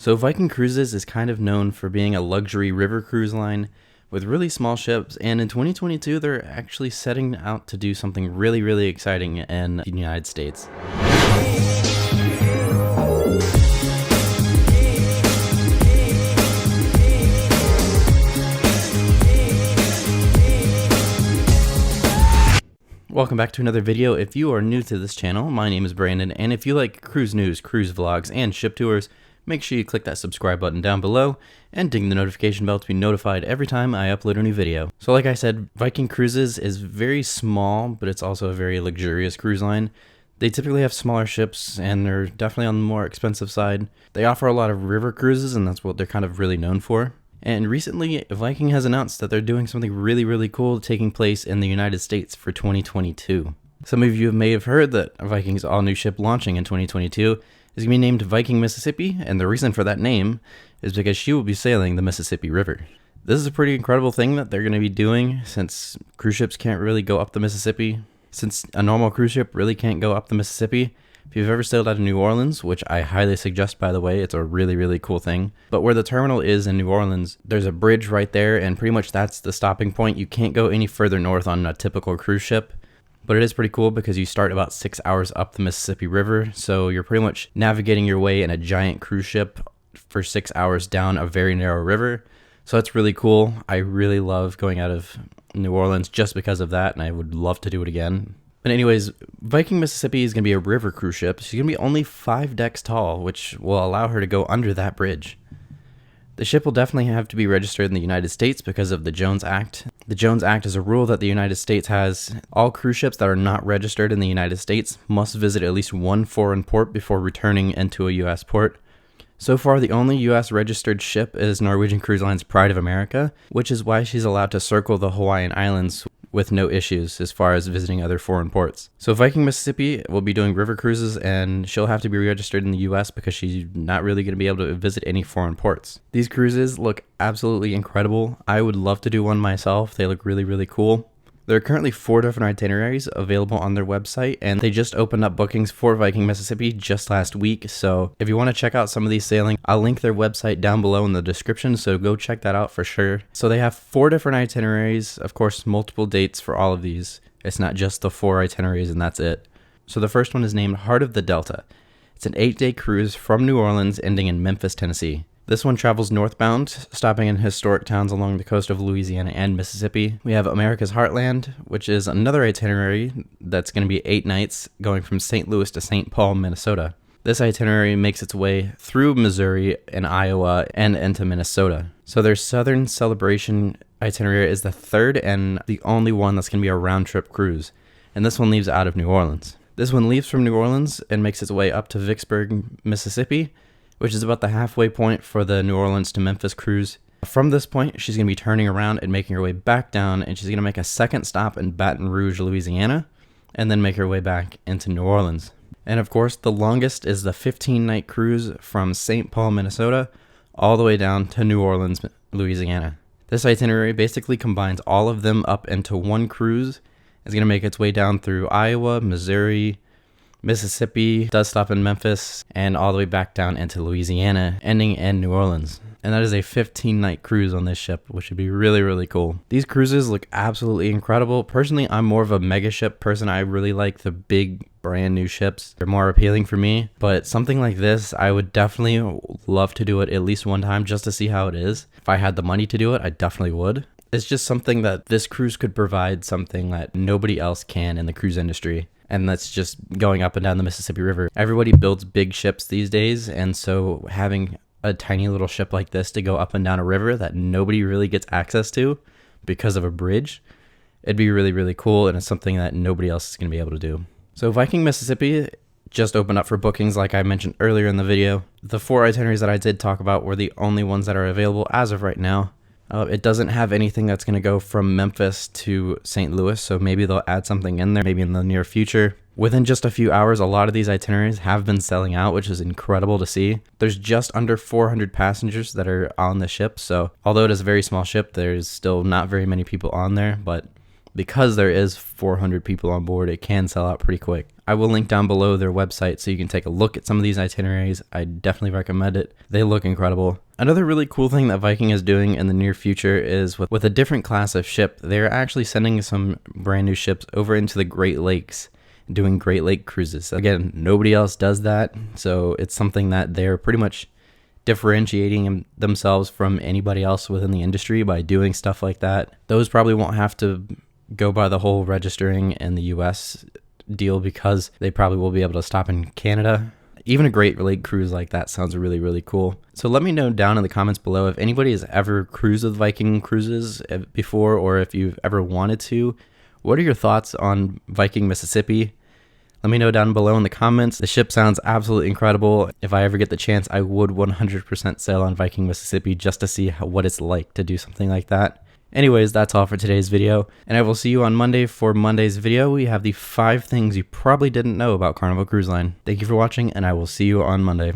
So Viking Cruises is kind of known for being a luxury river cruise line with really small ships, and in 2022 they're actually setting out to do something really exciting in the United States. Welcome back to another video. If you are new to this channel, my name is Brandon, and if you like cruise news, cruise vlogs, and ship tours, make sure you click that subscribe button down below and ding the notification bell to be notified every time I upload a new video. So like I said, Viking Cruises is very small, but it's also a very luxurious cruise line. They typically have smaller ships, and they're definitely on the more expensive side. They offer a lot of river cruises, and that's what they're kind of really known for. And recently, Viking has announced that they're doing something really cool taking place in the United States for 2022. Some of you may have heard that Viking's all-new ship launching in 2022 is going to be named Viking Mississippi, and the reason for that name is because she will be sailing the Mississippi River. This is a pretty incredible thing that they're going to be doing, since cruise ships can't really go up the Mississippi. Since a normal cruise ship really can't go up the Mississippi. If you've ever sailed out of New Orleans, which I highly suggest, by the way, it's a really cool thing. But where the terminal is in New Orleans, there's a bridge right there, and pretty much that's the stopping point. You can't go any further north on a typical cruise ship. But it is pretty cool because you start about 6 hours up the Mississippi River, so you're pretty much navigating your way in a giant cruise ship for 6 hours down a very narrow river. So that's really cool. I really love going out of New Orleans just because of that, and I would love to do it again. But anyways, Viking Mississippi is going to be a river cruise ship. She's going to be only 5 decks tall, which will allow her to go under that bridge. The ship will definitely have to be registered in the United States because of the Jones Act. The Jones Act is a rule that the United States has. All cruise ships that are not registered in the United States must visit at least one foreign port before returning into a U.S. port. So far, the only U.S. registered ship is Norwegian Cruise Line's Pride of America, which is why she's allowed to circle the Hawaiian Islands with no issues as far as visiting other foreign ports. So Viking Mississippi will be doing river cruises, and she'll have to be registered in the US because she's not really going to be able to visit any foreign ports. These cruises look absolutely incredible. I would love to do one myself. They look really cool. There are currently 4 different itineraries available on their website, and they just opened up bookings for Viking Mississippi just last week. So if you want to check out some of these sailing, I'll link their website down below in the description, so go check that out for sure. So they have 4 different itineraries, of course, multiple dates for all of these. It's not just the 4 itineraries and that's it. So the first one is named Heart of the Delta. It's an 8-day cruise from New Orleans ending in Memphis, Tennessee. This one travels northbound, stopping in historic towns along the coast of Louisiana and Mississippi. We have America's Heartland, which is another itinerary that's going to be 8 nights, going from St. Louis to St. Paul, Minnesota. This itinerary makes its way through Missouri and Iowa and into Minnesota. So their Southern Celebration itinerary is the 3rd and the only one that's going to be a round-trip cruise. And this one leaves out of New Orleans. This one leaves from New Orleans and makes its way up to Vicksburg, Mississippi, which is about the halfway point for the New Orleans to Memphis cruise. From this point, she's going to be turning around and making her way back down, and she's going to make a second stop in Baton Rouge, Louisiana, and then make her way back into New Orleans. And of course, the longest is the 15-night cruise from St. Paul, Minnesota, all the way down to New Orleans, Louisiana. This itinerary basically combines all of them up into one cruise. It's going to make its way down through Iowa, Missouri, Mississippi, does stop in Memphis, and all the way back down into Louisiana, ending in New Orleans. And that is a 15-night cruise on this ship, which would be really cool. These cruises look absolutely incredible. Personally, I'm more of a mega ship person. I really like the big, brand new ships. They're more appealing for me. But something like this, I would definitely love to do it at least one time just to see how it is. If I had the money to do it, I definitely would. It's just something that this cruise could provide, something that nobody else can in the cruise industry. And that's just going up and down the Mississippi River. Everybody builds big ships these days, and so having a tiny little ship like this to go up and down a river that nobody really gets access to because of a bridge, it'd be really cool, and it's something that nobody else is going to be able to do. So Viking Mississippi just opened up for bookings like I mentioned earlier in the video. The 4 itineraries that I did talk about were the only ones that are available as of right now. It doesn't have anything that's going to go from Memphis to St. Louis, so maybe they'll add something in there, maybe in the near future. Within just a few hours, a lot of these itineraries have been selling out, which is incredible to see. There's just under 400 passengers that are on the ship, so although it is a very small ship, there's still not very many people on there, but because there is 400 people on board, it can sell out pretty quick. I will link down below their website so you can take a look at some of these itineraries. I definitely recommend it. They look incredible. Another really cool thing that Viking is doing in the near future is with a different class of ship, they're actually sending some brand new ships over into the Great Lakes, doing Great Lake cruises. Again, nobody else does that, so it's something that they're pretty much differentiating themselves from anybody else within the industry by doing stuff like that. Those probably won't have to go by the whole registering in the US deal because they probably will be able to stop in Canada. Even a Great Lake cruise like that sounds really, really cool. So let me know down in the comments below if anybody has ever cruised with Viking cruises before, or if you've ever wanted to. What are your thoughts on Viking Mississippi? Let me know down below in the comments. The ship sounds absolutely incredible. If I ever get the chance, I would 100% sail on Viking Mississippi just to see what it's like to do something like that. Anyways, that's all for today's video, and I will see you on Monday for Monday's video. We have the 5 things you probably didn't know about Carnival Cruise Line. Thank you for watching, and I will see you on Monday.